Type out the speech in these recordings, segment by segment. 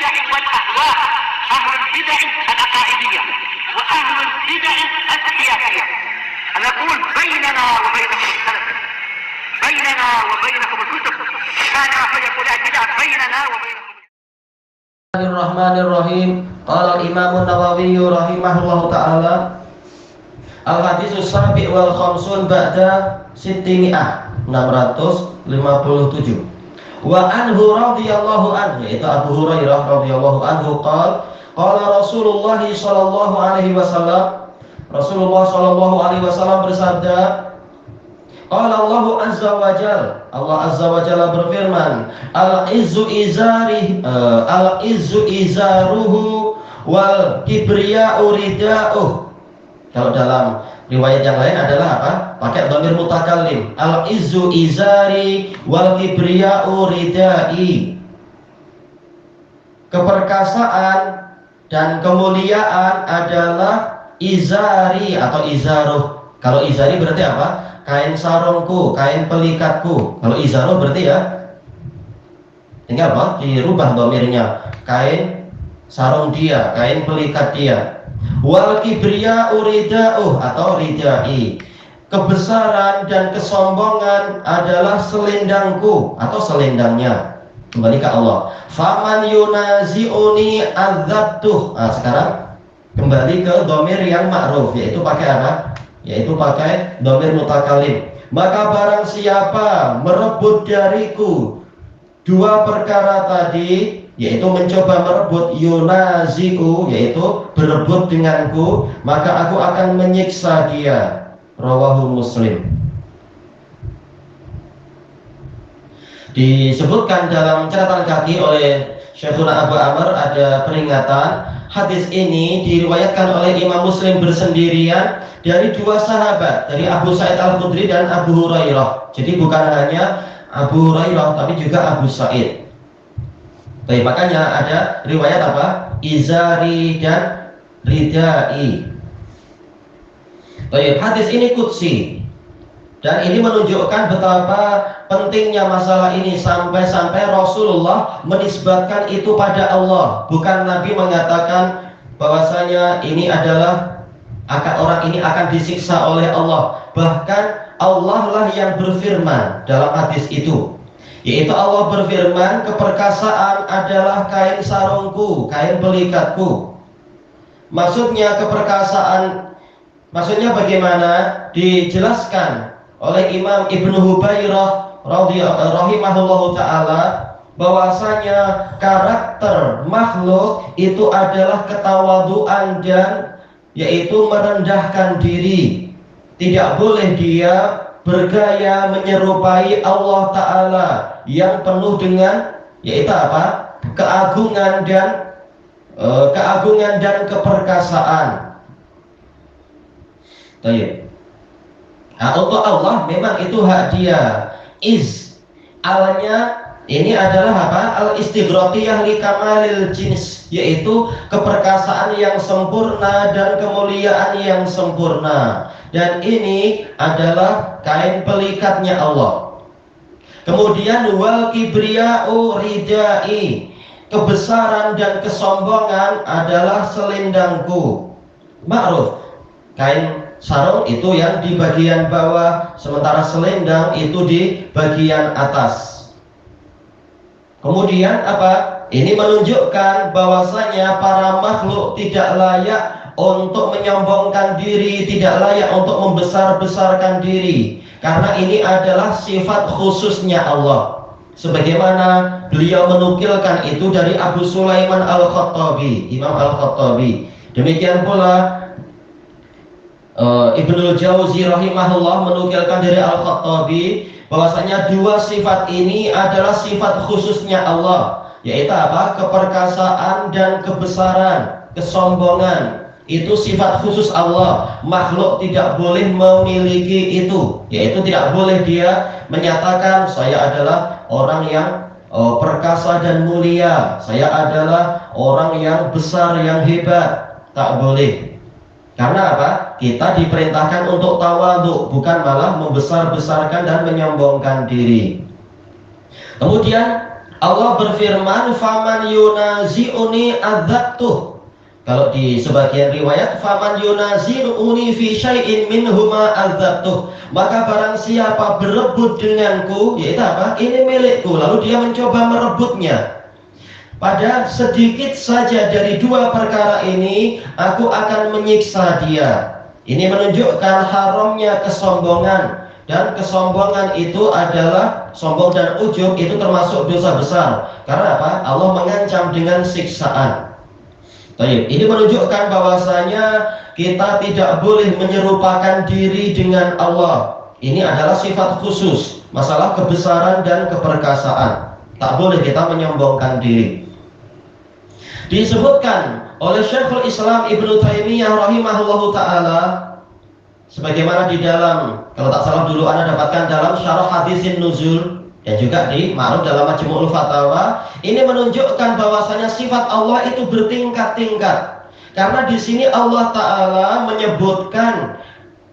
البدع والأهواء، أهل البدع العقائدية وأهل البدع السياسية. نقول بيننا وبينكم السلف، بيننا وبينكم الكتب، كان فيقول البدع بيننا وبينكم. Bismillahirrahmanirrahim. Qala al-Imam an-Nawawi rahimahullahu ta'ala, al-haditsus sabi' wal khamsun ba'da sittimi'ah, 657. Wa anhu radhiyallahu anhu, yaitu Abu Hurairah radhiyallahu anhu qala Rasulullah sallallahu alaihi wasallam, Rasulullah sallallahu alaihi wasallam bersabda, qala Allahu azza wa jalla, Allah azza wa jalla berfirman, al-izzu izaruhu wal kibriya'u rida'uh. Kalau dalam riwayat yang lain adalah apa? Pakai dhamir mutakallim. Al-izzu izari wal kibriya'u ridai. Keperkasaan dan kemuliaan adalah izari atau izaruh. Kalau izari berarti apa? Kain sarungku, kain pelikatku. Kalau izaruh berarti ya tinggal apa? Dirubah dhamirnya. Kain sarung dia, kain pelikat dia. Wal kibriya'u rida'uh atau ridai. Kebesaran dan kesombongan adalah selendangku atau selendangnya. Kembali ke Allah. Faman yunazi'uni adzabtuh. Nah, sekarang kembali ke dhamir yang ma'ruf, yaitu pakai apa? Yaitu pakai dhamir mutakallim. Maka barang siapa merebut dariku dua perkara tadi, yaitu mencoba merebut, yunazi'u yaitu berebut denganku, maka aku akan menyiksa dia. Rawahu Muslim. Disebutkan dalam catatan kaki oleh Syekhuna Abu Amr, ada peringatan. Hadis ini diriwayatkan oleh Imam Muslim bersendirian dari dua sahabat, dari Abu Sa'id Al-Khudri dan Abu Hurairah. Jadi bukan hanya Abu Hurairah tapi juga Abu Sa'id. Baik, makanya ada riwayat apa? Izari dan ridai. Baik, hadis ini qudsi. Dan ini menunjukkan betapa pentingnya masalah ini, sampai-sampai Rasulullah menisbatkan itu pada Allah. Bukan Nabi mengatakan bahwasanya ini adalah orang ini akan disiksa oleh Allah. Bahkan Allah lah yang berfirman dalam hadis itu, yaitu Allah berfirman, keperkasaan adalah kain sarungku, kain pelikatku. Maksudnya keperkasaan, maksudnya bagaimana? Dijelaskan oleh Imam Ibnu Hubairah rahimahullahu ta'ala bahwasanya karakter makhluk itu adalah ketawaduan dan yaitu merendahkan diri. Tidak boleh dia bergaya menyerupai Allah Ta'ala yang penuh dengan yaitu apa? Keagungan dan keperkasaan. Baik. Nah, untuk Allah memang itu hak dia. Alnya ini adalah apa? Al-istighraqiyah li kamalil jins, yaitu keperkasaan yang sempurna dan kemuliaan yang sempurna. Dan ini adalah kain pelikatnya Allah. Kemudian wal kibriya'u ridai, kebesaran dan kesombongan adalah selendangku. Ma'ruf, kain sarung itu yang di bagian bawah, sementara selendang itu di bagian atas. Kemudian apa? Ini menunjukkan bahwasanya para makhluk tidak layak untuk menyombongkan diri, tidak layak untuk membesar-besarkan diri, karena ini adalah sifat khususnya Allah. Sebagaimana beliau menukilkan itu dari Abu Sulaiman Al-Khattabi, Imam Al-Khattabi. Demikian pula Ibnul Jauzi rahimahullah menukilkan dari Al-Khattabi bahwasanya dua sifat ini adalah sifat khususnya Allah, yaitu apa? Keperkasaan dan kebesaran, kesombongan. Itu sifat khusus Allah. Makhluk tidak boleh memiliki itu, yaitu tidak boleh dia menyatakan saya adalah orang yang perkasa dan mulia, saya adalah orang yang besar, yang hebat. Tak boleh. Karena apa? Kita diperintahkan untuk tawadhu, bukan malah membesar-besarkan dan menyombongkan diri. Kemudian Allah berfirman, "Faman yunazi'uni adzabtuh." Kalau di sebagian riwayat, "Faman yunazi'uni fi syai'in minhuma adzabtuh." Maka barang siapa berebut denganku, yaitu apa? Ini milikku, lalu dia mencoba merebutnya. Pada sedikit saja dari dua perkara ini, aku akan menyiksa dia. Ini menunjukkan haramnya kesombongan. Dan kesombongan itu adalah, sombong dan ujub itu termasuk dosa besar. Karena apa? Allah mengancam dengan siksaan. Baik, ini menunjukkan bahwasanya kita tidak boleh menyerupakan diri dengan Allah. Ini adalah sifat khusus, masalah kebesaran dan keperkasaan. Tak boleh kita menyombongkan diri. Disebutkan oleh Syekhul Islam Ibnu Taimiyah rahimahullahu taala, sebagaimana di dalam, kalau tak salah dulu Anda dapatkan dalam Syarah Hadisin Nuzul dan juga di Ma'ruf dalam Majmu'ul Fatawa, ini menunjukkan bahwasanya sifat Allah itu bertingkat-tingkat. Karena di sini Allah taala menyebutkan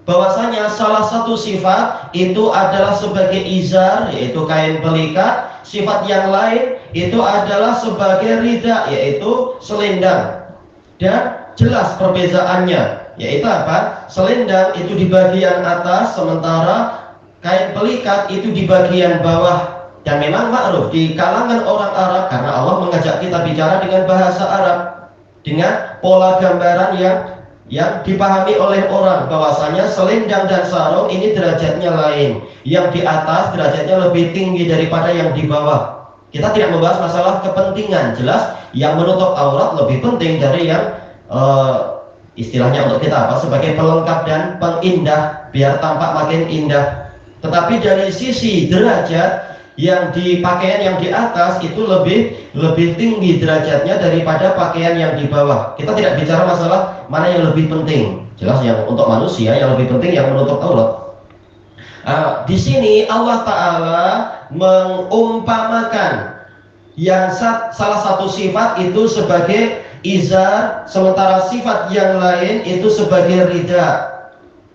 bahwasanya salah satu sifat itu adalah sebagai izar, yaitu kain pelikat. Sifat yang lain itu adalah sebagai rida, yaitu selendang. Dan jelas perbezaannya, yaitu apa? Selendang itu di bagian atas, sementara kain pelikat itu di bagian bawah. Dan memang ma'ruf di kalangan orang Arab, karena Allah mengajak kita bicara dengan bahasa Arab, dengan pola gambaran yang dipahami oleh orang, bahwasanya selendang dan sarung ini derajatnya lain. Yang di atas derajatnya lebih tinggi daripada yang di bawah. Kita tidak membahas masalah kepentingan. Jelas yang menutup aurat lebih penting dari yang istilahnya untuk kita apa? Sebagai pelengkap dan pengindah, biar tampak makin indah. Tetapi dari sisi derajat, yang di pakaian yang di atas itu lebih tinggi derajatnya daripada pakaian yang di bawah. Kita tidak bicara masalah mana yang lebih penting. Jelas yang untuk manusia yang lebih penting yang menutup aurat. Di sini Allah Ta'ala mengumpamakan yang salah satu sifat itu sebagai izar, sementara sifat yang lain itu sebagai rida.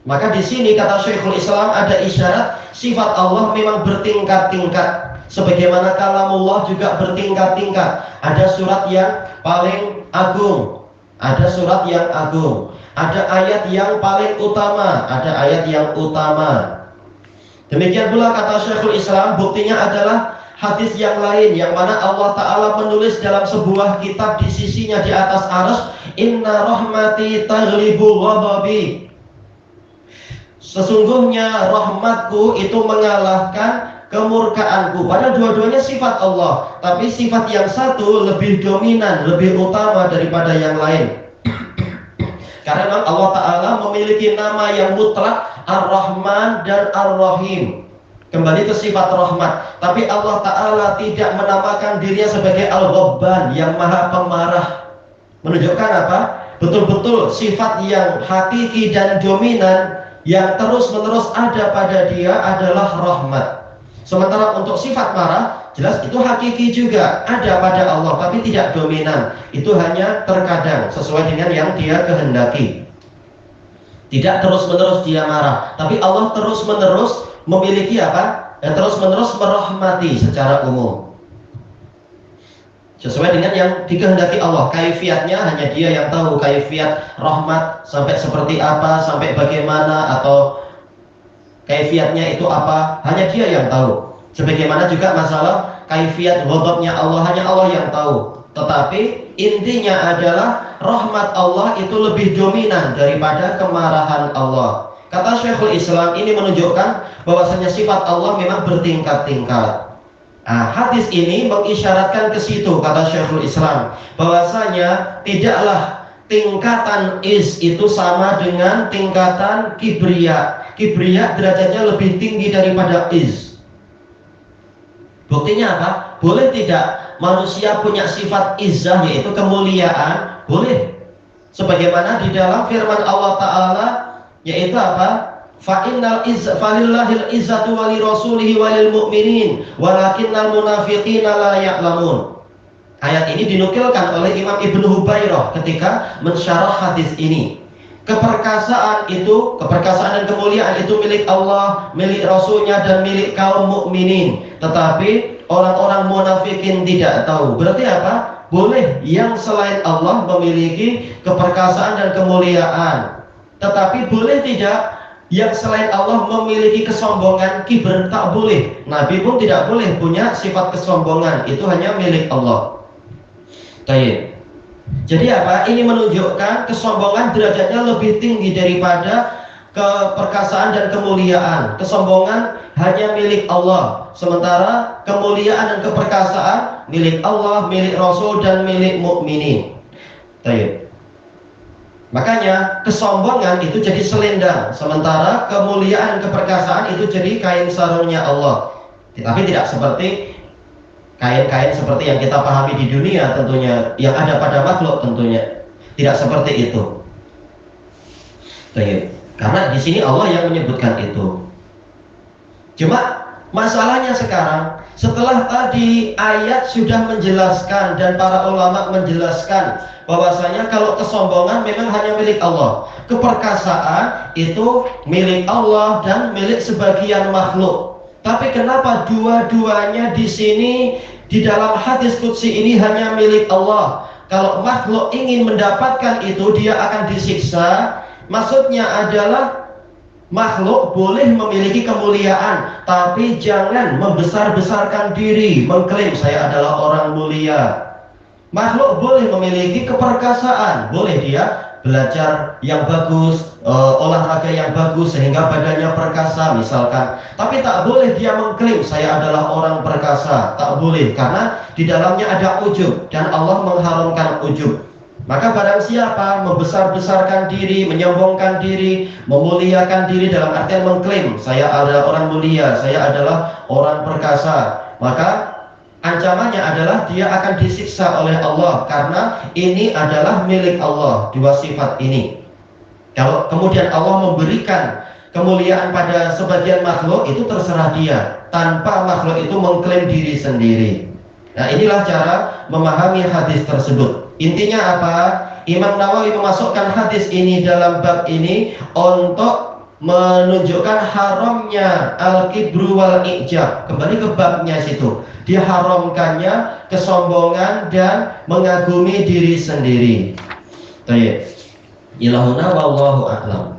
Maka di sini kata Syekhul Islam ada isyarat sifat Allah memang bertingkat-tingkat. Sebagaimana kalamullah juga bertingkat-tingkat. Ada surat yang paling agung, ada surat yang agung, ada ayat yang paling utama, ada ayat yang utama. Demikian pula kata Syekhul Islam, buktinya adalah hadis yang lain yang mana Allah Ta'ala menulis dalam sebuah kitab di sisinya di atas arsy, "Inna rahmati taghlibu ghadabi." Sesungguhnya rahmatku itu mengalahkan kemurkaanku. Padahal dua-duanya sifat Allah, tapi sifat yang satu lebih dominan, lebih utama daripada yang lain. Karena memang Allah Ta'ala memiliki nama yang mutlak, Ar-Rahman dan Ar-Rahim. Kembali ke sifat rahmat. Tapi Allah Ta'ala tidak menamakan dirinya sebagai Al-Ghabban, yang maha pemarah. Menunjukkan apa? Betul-betul sifat yang hakiki dan dominan, yang terus-menerus ada pada dia adalah rahmat. Sementara untuk sifat marah, jelas itu hakiki juga ada pada Allah, tapi tidak dominan. Itu hanya terkadang sesuai dengan yang dia kehendaki. Tidak terus-menerus dia marah, tapi Allah terus-menerus memiliki apa? Terus-menerus merahmati secara umum. Sesuai dengan yang dikehendaki Allah. Kaifiatnya hanya dia yang tahu, kaifiat rahmat sampai seperti apa, sampai bagaimana, atau kaifiatnya itu apa, hanya dia yang tahu. Sebagaimana juga masalah kaifiat ghadabnya Allah, hanya Allah yang tahu. Tetapi intinya adalah rahmat Allah itu lebih dominan daripada kemarahan Allah. Kata Syekhul Islam, ini menunjukkan bahwasanya sifat Allah memang bertingkat-tingkat. Hadis ini mengisyaratkan ke situ, kata Syekhul Islam, bahwasanya tidaklah tingkatan itu sama dengan tingkatan kibriya. Kibriya derajatnya lebih tinggi daripada Buktinya apa? Boleh tidak manusia punya sifat izzah, yaitu kemuliaan? Boleh. Sebagaimana di dalam firman Allah Ta'ala, yaitu apa? Falillahil izzatu wali rasulihi walil mu'minin walakinnal munafiqina la ya'lamun. Ayat ini dinukilkan oleh Imam Ibnu Hubairah ketika mensyarah hadis ini. Keperkasaan dan kemuliaan itu milik Allah, milik Rasulnya, dan milik kaum mukminin. Tetapi orang-orang munafikin tidak tahu. Berarti apa? Boleh yang selain Allah memiliki keperkasaan dan kemuliaan, tetapi boleh tidak yang selain Allah memiliki kesombongan, kibr, tak boleh. Nabi pun tidak boleh punya sifat kesombongan, itu hanya milik Allah. Baik. Jadi apa? Ini menunjukkan kesombongan derajatnya lebih tinggi daripada keperkasaan dan kemuliaan. Kesombongan hanya milik Allah, sementara kemuliaan dan keperkasaan milik Allah, milik Rasul dan milik mukminin. Baik. Makanya kesombongan itu jadi selendang, sementara kemuliaan dan keperkasaan itu jadi kain sarungnya Allah. Tapi tidak seperti kain-kain seperti yang kita pahami di dunia tentunya, yang ada pada makhluk tentunya. Tidak seperti itu. Baik. Karena di sini Allah yang menyebutkan itu. Cuma masalahnya sekarang, setelah tadi ayat sudah menjelaskan dan para ulama menjelaskan bahwasanya kalau kesombongan memang hanya milik Allah, keperkasaan itu milik Allah dan milik sebagian makhluk. Tapi kenapa dua-duanya di sini di dalam hadis qudsi ini hanya milik Allah? Kalau makhluk ingin mendapatkan itu, dia akan disiksa. Maksudnya adalah makhluk boleh memiliki kemuliaan, tapi jangan membesar-besarkan diri, mengklaim saya adalah orang mulia. Makhluk boleh memiliki keperkasaan, boleh dia belajar yang bagus, olahraga yang bagus sehingga badannya perkasa misalkan. Tapi tak boleh dia mengklaim saya adalah orang perkasa, tak boleh, karena di dalamnya ada ujub dan Allah mengharamkan ujub. Maka barang siapa membesar-besarkan diri, menyombongkan diri, memuliakan diri dalam artian mengklaim saya adalah orang mulia, saya adalah orang perkasa, maka ancamannya adalah dia akan disiksa oleh Allah, karena ini adalah milik Allah, dua sifat ini. Kalau kemudian Allah memberikan kemuliaan pada sebagian makhluk, itu terserah dia, tanpa makhluk itu mengklaim diri sendiri. Nah, inilah cara memahami hadis tersebut. Intinya apa? Imam Nawawi memasukkan hadis ini dalam bab ini untuk menunjukkan haramnya al-kibru wal i'jab. Kembali ke babnya situ. Diharamkannya kesombongan dan mengagumi diri sendiri. Baik. Ilahuna wallahu a'lam.